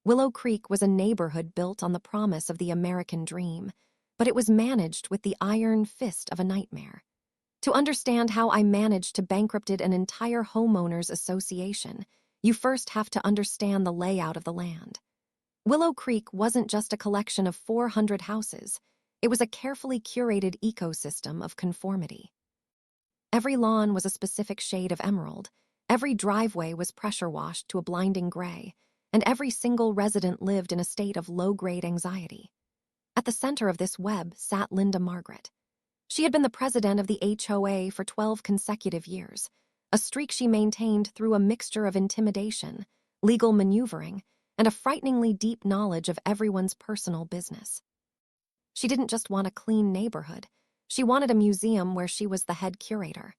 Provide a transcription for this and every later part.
Willow Creek was a neighborhood built on the promise of the American dream, but it was managed with the iron fist of a nightmare. To understand how I managed to bankrupted an entire homeowners association, you first have to understand the layout of the land. Willow Creek wasn't just a collection of 400 houses. It was a carefully curated ecosystem of conformity. Every lawn was a specific shade of emerald, every driveway was pressure washed to a blinding gray, and every single resident lived in a state of low-grade anxiety. At the center of this web sat Linda Margaret. She had been the president of the HOA for 12 consecutive years, a streak she maintained through a mixture of intimidation, legal maneuvering, and a frighteningly deep knowledge of everyone's personal business. She didn't just want a clean neighborhood. She wanted a museum where she was the head curator.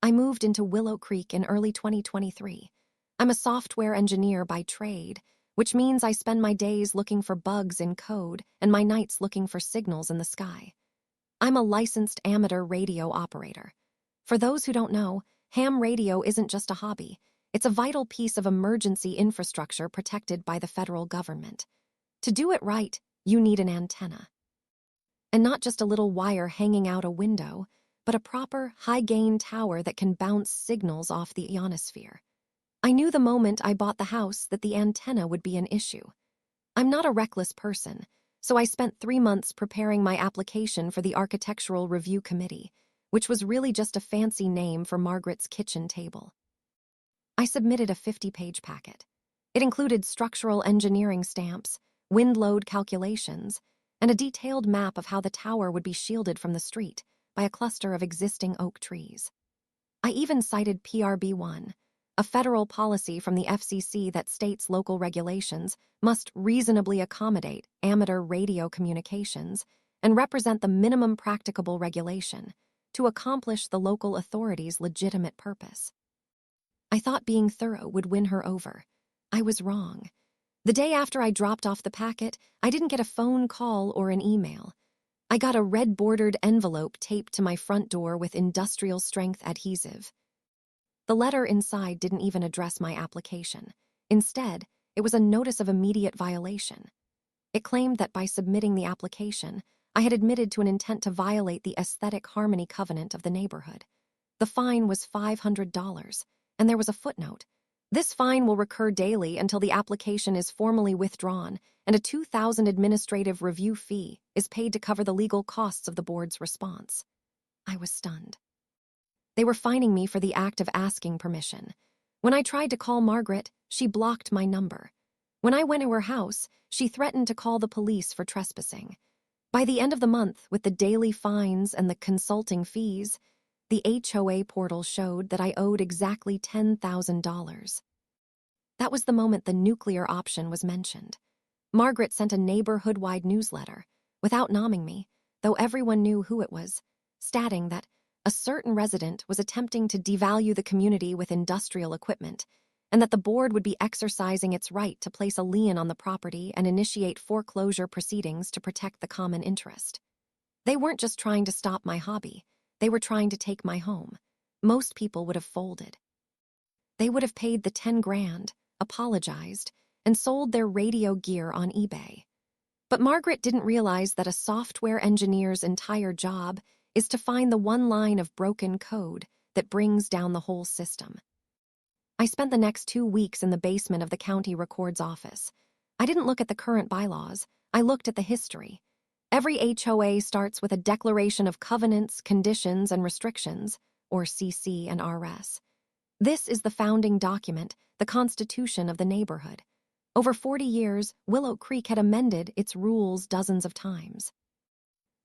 I moved into Willow Creek in early 2023. I'm a software engineer by trade, which means I spend my days looking for bugs in code and my nights looking for signals in the sky. I'm a licensed amateur radio operator. For those who don't know, ham radio isn't just a hobby. It's a vital piece of emergency infrastructure protected by the federal government. To do it right, you need an antenna. And not just a little wire hanging out a window, but a proper, high-gain tower that can bounce signals off the ionosphere. I knew the moment I bought the house that the antenna would be an issue. I'm not a reckless person, so I spent 3 months preparing my application for the Architectural Review Committee, which was really just a fancy name for Margaret's kitchen table. I submitted a 50-page packet. It included structural engineering stamps, wind load calculations, and a detailed map of how the tower would be shielded from the street by a cluster of existing oak trees. I even cited PRB1, a federal policy from the FCC that states local regulations must reasonably accommodate amateur radio communications and represent the minimum practicable regulation to accomplish the local authority's legitimate purpose. I thought being thorough would win her over. I was wrong. The day after I dropped off the packet, I didn't get a phone call or an email. I got a red-bordered envelope taped to my front door with industrial-strength adhesive. The letter inside didn't even address my application. Instead, it was a notice of immediate violation. It claimed that by submitting the application, I had admitted to an intent to violate the aesthetic harmony covenant of the neighborhood. The fine was $500, and there was a footnote. This fine will recur daily until the application is formally withdrawn, and a $2,000 administrative review fee is paid to cover the legal costs of the board's response. I was stunned. They were fining me for the act of asking permission. When I tried to call Margaret, she blocked my number. When I went to her house, she threatened to call the police for trespassing. By the end of the month, with the daily fines and the consulting fees, the HOA portal showed that I owed exactly $10,000. That was the moment the nuclear option was mentioned. Margaret sent a neighborhood-wide newsletter, without naming me, though everyone knew who it was, stating that a certain resident was attempting to devalue the community with industrial equipment, and that the board would be exercising its right to place a lien on the property and initiate foreclosure proceedings to protect the common interest. They weren't just trying to stop my hobby. They were trying to take my home. Most people would have folded. They would have paid the $10,000, apologized, and sold their radio gear on eBay. But Margaret didn't realize that a software engineer's entire job is to find the one line of broken code that brings down the whole system. I spent the next 2 weeks in the basement of the county records office. I didn't look at the current bylaws. I looked at the history. Every HOA starts with a Declaration of Covenants, Conditions, and Restrictions, or CC and RS. This is the founding document, the constitution of the neighborhood. Over 40 years, Willow Creek had amended its rules dozens of times.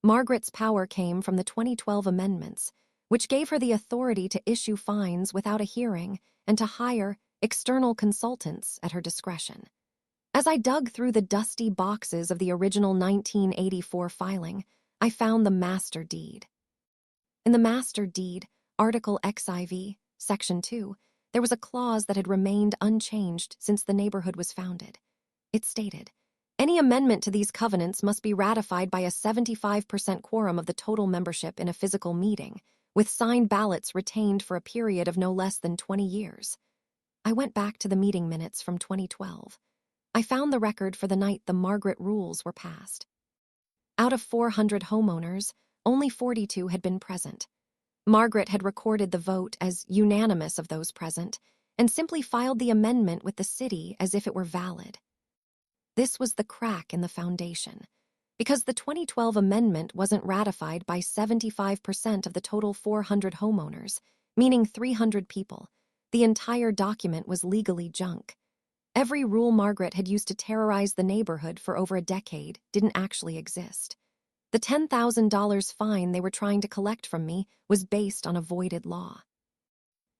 Margaret's power came from the 2012 amendments, which gave her the authority to issue fines without a hearing and to hire external consultants at her discretion. As I dug through the dusty boxes of the original 1984 filing, I found the master deed. In the master deed, Article XIV, Section 2, there was a clause that had remained unchanged since the neighborhood was founded. It stated, "Any amendment to these covenants must be ratified by a 75% quorum of the total membership in a physical meeting, with signed ballots retained for a period of no less than 20 years. I went back to the meeting minutes from 2012. I found the record for the night the Margaret rules were passed. Out of 400 homeowners, only 42 had been present. Margaret had recorded the vote as unanimous of those present and simply filed the amendment with the city as if it were valid. This was the crack in the foundation. Because the 2012 amendment wasn't ratified by 75% of the total 400 homeowners, meaning 300 people, the entire document was legally junk. Every rule Margaret had used to terrorize the neighborhood for over a decade didn't actually exist. The $10,000 fine they were trying to collect from me was based on a voided law.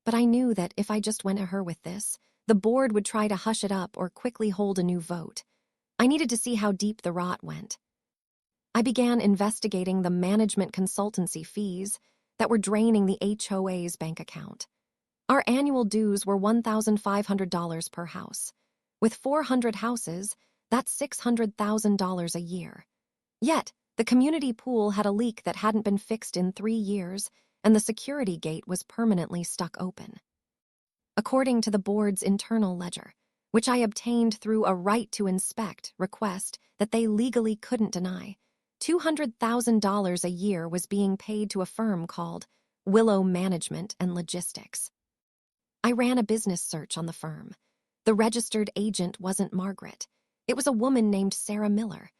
But I knew that if I just went at her with this, the board would try to hush it up or quickly hold a new vote. I needed to see how deep the rot went. I began investigating the management consultancy fees that were draining the HOA's bank account. Our annual dues were $1,500 per house. With 400 houses, that's $600,000 a year. Yet, the community pool had a leak that hadn't been fixed in 3 years, and the security gate was permanently stuck open. According to the board's internal ledger, which I obtained through a right to inspect request that they legally couldn't deny, $200,000 a year was being paid to a firm called Willow Management and Logistics. I ran a business search on the firm. The registered agent wasn't Margaret. It was a woman named Sarah Miller.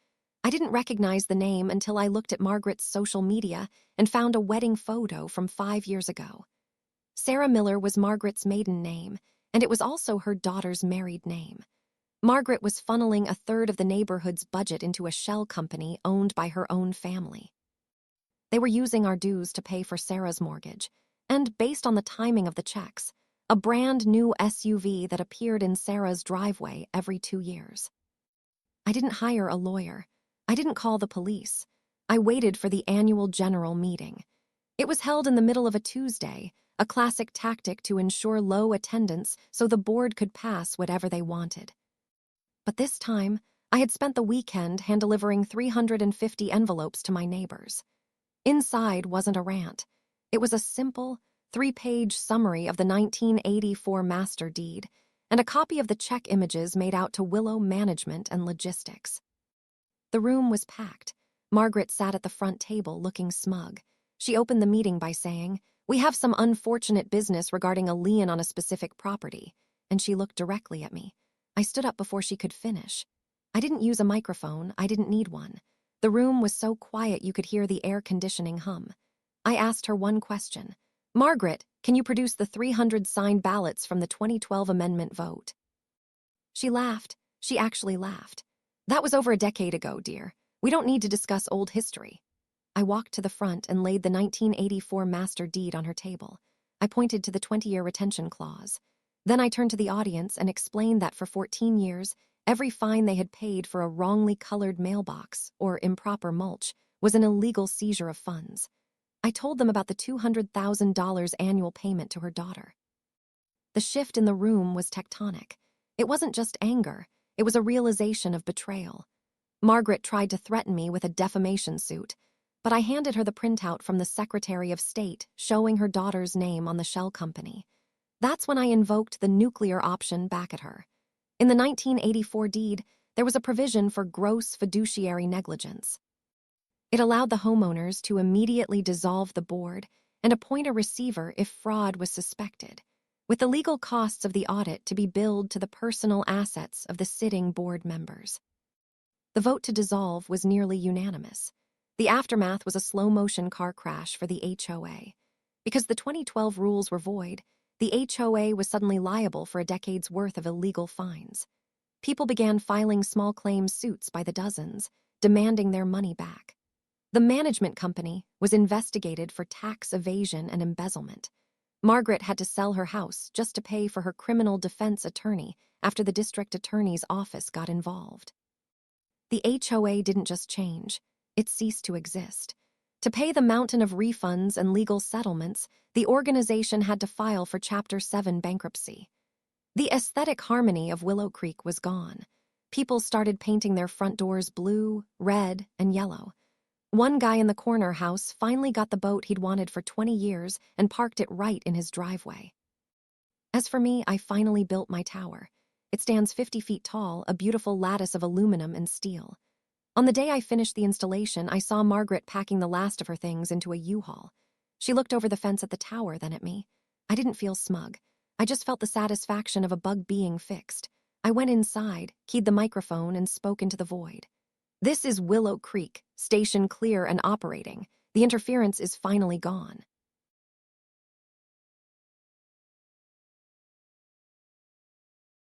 I didn't recognize the name until I looked at Margaret's social media and found a wedding photo from 5 years ago. Sarah Miller was Margaret's maiden name, and it was also her daughter's married name. Margaret was funneling a third of the neighborhood's budget into a shell company owned by her own family. They were using our dues to pay for Sarah's mortgage, and based on the timing of the checks, a brand new SUV that appeared in Sarah's driveway every 2 years. I didn't hire a lawyer. I didn't call the police. I waited for the annual general meeting. It was held in the middle of a Tuesday, a classic tactic to ensure low attendance so the board could pass whatever they wanted. But this time, I had spent the weekend hand-delivering 350 envelopes to my neighbors. Inside wasn't a rant. It was a simple, 3-page summary of the 1984 master deed and a copy of the check images made out to Willow Management and Logistics. The room was packed. Margaret sat at the front table looking smug. She opened the meeting by saying, "We have some unfortunate business regarding a lien on a specific property," and she looked directly at me. I stood up before she could finish. I didn't use a microphone. I didn't need one. The room was so quiet you could hear the air conditioning hum. I asked her one question. "Margaret, can you produce the 300 signed ballots from the 2012 amendment vote?" She laughed. She actually laughed. "That was over a decade ago, dear. We don't need to discuss old history." I walked to the front and laid the 1984 master deed on her table. I pointed to the 20-year retention clause. Then I turned to the audience and explained that for 14 years, every fine they had paid for a wrongly colored mailbox or improper mulch was an illegal seizure of funds. I told them about the $200,000 annual payment to her daughter. The shift in the room was tectonic. It wasn't just anger. It was a realization of betrayal. Margaret tried to threaten me with a defamation suit, but I handed her the printout from the Secretary of State showing her daughter's name on the shell company. That's when I invoked the nuclear option back at her. In the 1984 deed, there was a provision for gross fiduciary negligence. It allowed the homeowners to immediately dissolve the board and appoint a receiver if fraud was suspected, with the legal costs of the audit to be billed to the personal assets of the sitting board members. The vote to dissolve was nearly unanimous. The aftermath was a slow-motion car crash for the HOA. Because the 2012 rules were void, the HOA was suddenly liable for a decade's worth of illegal fines. People began filing small claims suits by the dozens, demanding their money back. The management company was investigated for tax evasion and embezzlement. Margaret had to sell her house just to pay for her criminal defense attorney after the district attorney's office got involved. The HOA didn't just change, it ceased to exist. To pay the mountain of refunds and legal settlements, the organization had to file for Chapter 7 bankruptcy. The aesthetic harmony of Willow Creek was gone. People started painting their front doors blue, red, and yellow. One guy in the corner house finally got the boat he'd wanted for 20 years and parked it right in his driveway. As for me, I finally built my tower. It stands 50 feet tall, a beautiful lattice of aluminum and steel. On the day I finished the installation, I saw Margaret packing the last of her things into a U-Haul. She looked over the fence at the tower, then at me. I didn't feel smug. I just felt the satisfaction of a bug being fixed. I went inside, keyed the microphone, and spoke into the void. "This is Willow Creek, station clear and operating. The interference is finally gone."